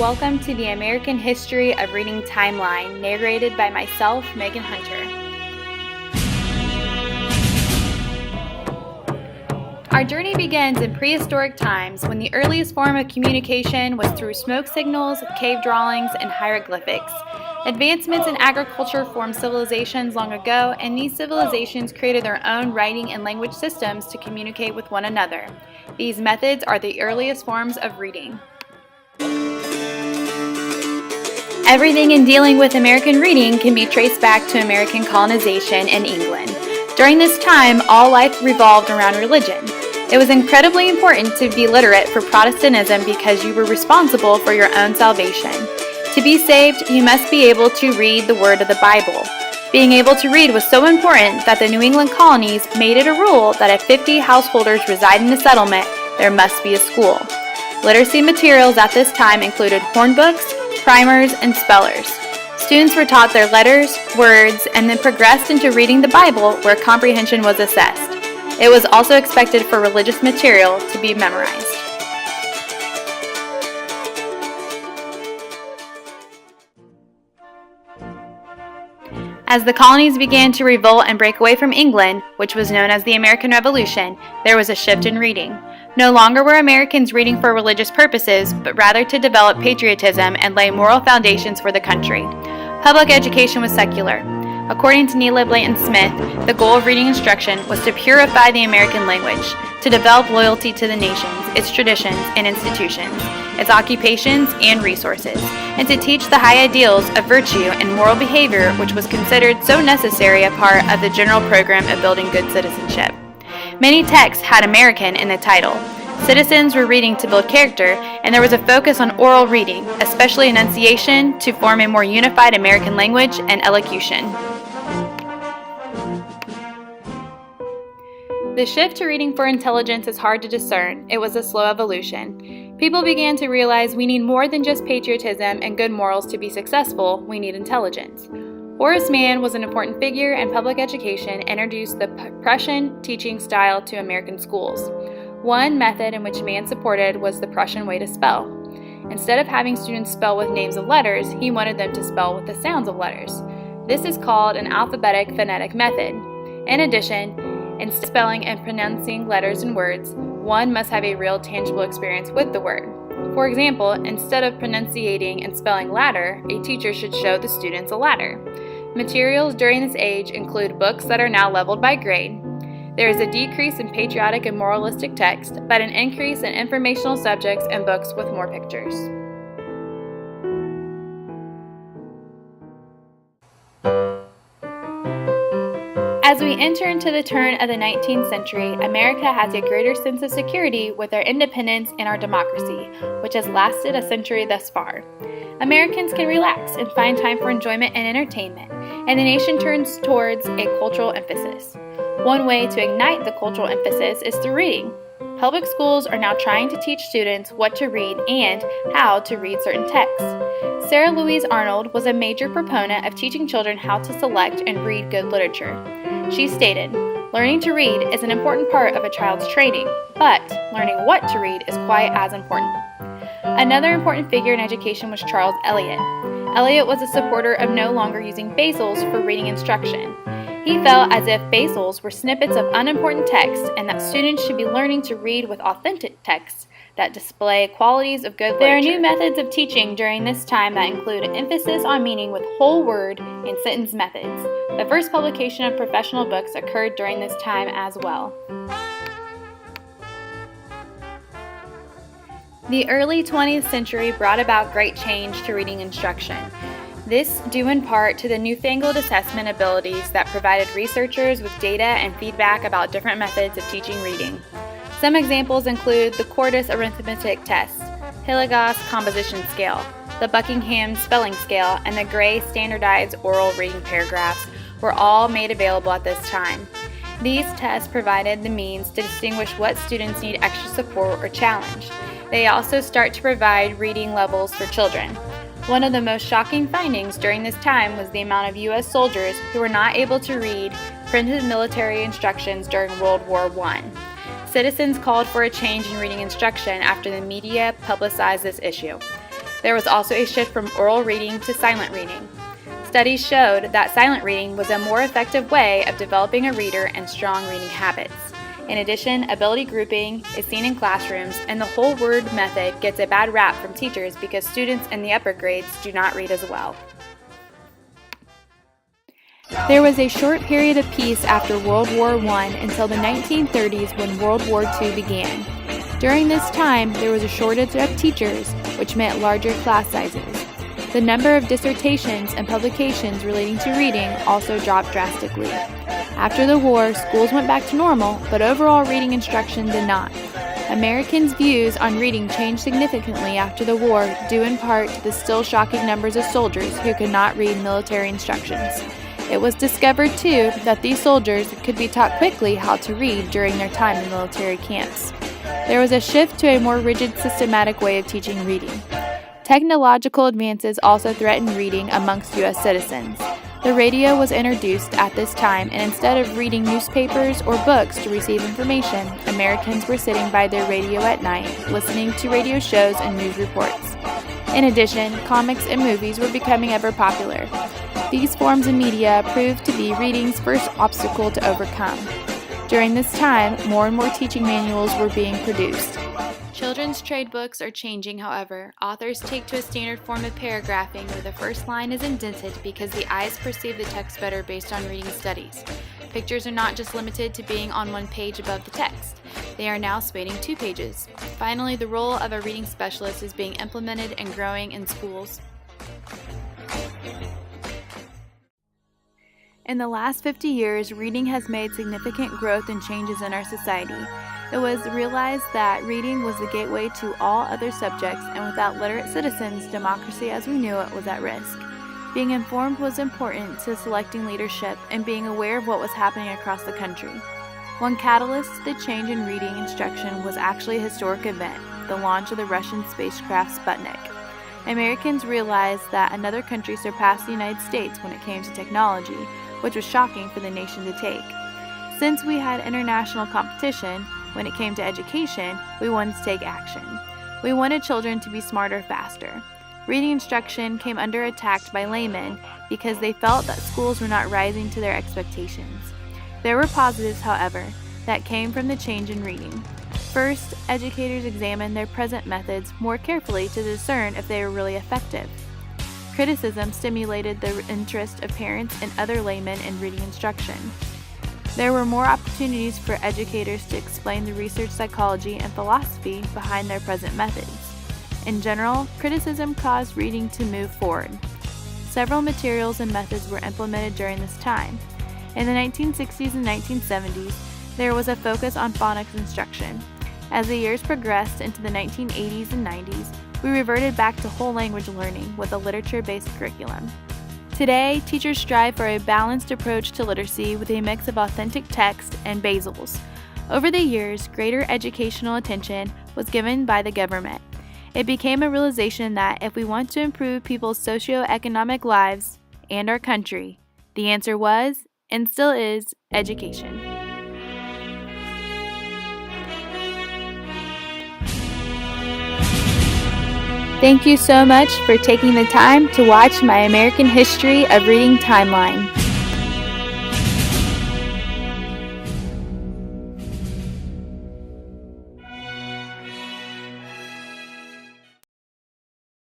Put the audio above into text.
Welcome to the American History of Reading Timeline, narrated by myself, Megan Hunter. Our journey begins in prehistoric times when the earliest form of communication was through smoke signals, cave drawings, and hieroglyphics. Advancements in agriculture formed civilizations long ago, and these civilizations created their own writing and language systems to communicate with one another. These methods are the earliest forms of reading. Everything in dealing with American reading can be traced back to American colonization in England. During this time, all life revolved around religion. It was incredibly important to be literate for Protestantism because you were responsible for your own salvation. To be saved, you must be able to read the word of the Bible. Being able to read was so important that the New England colonies made it a rule that if 50 householders reside in a settlement, there must be a school. Literacy materials at this time included hornbooks, primers, and spellers. Students were taught their letters, words, and then progressed into reading the Bible, where comprehension was assessed. It was also expected for religious material to be memorized. As the colonies began to revolt and break away from England, which was known as the American Revolution, there was a shift in reading. No longer were Americans reading for religious purposes, but rather to develop patriotism and lay moral foundations for the country. Public education was secular. According to Nela Blanton Smith, the goal of reading instruction was to purify the American language, to develop loyalty to the nations, its traditions and institutions, its occupations and resources, and to teach the high ideals of virtue and moral behavior which was considered so necessary a part of the general program of building good citizenship. Many texts had American in the title. Citizens were reading to build character, and there was a focus on oral reading, especially enunciation, to form a more unified American language and elocution. The shift to reading for intelligence is hard to discern. It was a slow evolution. People began to realize we need more than just patriotism and good morals to be successful, we need intelligence. Horace Mann was an important figure, and public education introduced the Prussian teaching style to American schools. One method in which Mann supported was the Prussian way to spell. Instead of having students spell with names of letters, he wanted them to spell with the sounds of letters. This is called an alphabetic phonetic method. In addition, in spelling and pronouncing letters and words, one must have a real tangible experience with the word. For example, instead of pronunciating and spelling ladder, a teacher should show the students a ladder. Materials during this age include books that are now leveled by grade. There is a decrease in patriotic and moralistic text, but an increase in informational subjects and books with more pictures. As we enter into the turn of the 19th century, America has a greater sense of security with our independence and our democracy, which has lasted a century thus far. Americans can relax and find time for enjoyment and entertainment, and the nation turns towards a cultural emphasis. One way to ignite the cultural emphasis is through reading. Public schools are now trying to teach students what to read and how to read certain texts. Sarah Louise Arnold was a major proponent of teaching children how to select and read good literature. She stated, "Learning to read is an important part of a child's training, but learning what to read is quite as important." Another important figure in education was Charles Eliot. Eliot was a supporter of no longer using basals for reading instruction. He felt as if basals were snippets of unimportant text and that students should be learning to read with authentic texts that display qualities of good literature. There are new methods of teaching during this time that include an emphasis on meaning with whole word and sentence methods. The first publication of professional books occurred during this time as well. The early 20th century brought about great change to reading instruction. This due in part to the newfangled assessment abilities that provided researchers with data and feedback about different methods of teaching reading. Some examples include the Cordis Arithmetic Test, Hilligoss Composition Scale, the Buckingham Spelling Scale, and the Gray Standardized Oral Reading Paragraphs were all made available at this time. These tests provided the means to distinguish what students need extra support or challenge. They also start to provide reading levels for children. One of the most shocking findings during this time was the amount of U.S. soldiers who were not able to read printed military instructions during World War I. Citizens called for a change in reading instruction after the media publicized this issue. There was also a shift from oral reading to silent reading. Studies showed that silent reading was a more effective way of developing a reader and strong reading habits. In addition, ability grouping is seen in classrooms, and the whole word method gets a bad rap from teachers because students in the upper grades do not read as well. There was a short period of peace after World War I until the 1930s when World War II began. During this time, there was a shortage of teachers, which meant larger class sizes. The number of dissertations and publications relating to reading also dropped drastically. After the war, schools went back to normal, but overall reading instruction did not. Americans' views on reading changed significantly after the war, due in part to the still shocking numbers of soldiers who could not read military instructions. It was discovered, too, that these soldiers could be taught quickly how to read during their time in military camps. There was a shift to a more rigid, systematic way of teaching reading. Technological advances also threatened reading amongst U.S. citizens. The radio was introduced at this time, and instead of reading newspapers or books to receive information, Americans were sitting by their radio at night, listening to radio shows and news reports. In addition, comics and movies were becoming ever popular. These forms of media proved to be reading's first obstacle to overcome. During this time, more and more teaching manuals were being produced. Children's trade books are changing, however. Authors take to a standard form of paragraphing where the first line is indented because the eyes perceive the text better based on reading studies. Pictures are not just limited to being on one page above the text. They are now spanning 2 pages. Finally, the role of a reading specialist is being implemented and growing in schools. In the last 50 years, reading has made significant growth and changes in our society. It was realized that reading was the gateway to all other subjects, and without literate citizens, democracy as we knew it was at risk. Being informed was important to selecting leadership and being aware of what was happening across the country. One catalyst to the change in reading instruction was actually a historic event, the launch of the Russian spacecraft Sputnik. Americans realized that another country surpassed the United States when it came to technology, which was shocking for the nation to take. Since we had international competition, when it came to education, we wanted to take action. We wanted children to be smarter faster. Reading instruction came under attack by laymen because they felt that schools were not rising to their expectations. There were positives, however, that came from the change in reading. First, educators examined their present methods more carefully to discern if they were really effective. Criticism stimulated the interest of parents and other laymen in reading instruction. There were more opportunities for educators to explain the research psychology and philosophy behind their present methods. In general, criticism caused reading to move forward. Several materials and methods were implemented during this time. In the 1960s and 1970s, there was a focus on phonics instruction. As the years progressed into the 1980s and 90s, we reverted back to whole language learning with a literature-based curriculum. Today, teachers strive for a balanced approach to literacy with a mix of authentic text and basals. Over the years, greater educational attention was given by the government. It became a realization that if we want to improve people's socioeconomic lives and our country, the answer was, and still is, education. Thank you so much for taking the time to watch my American History of Reading timeline.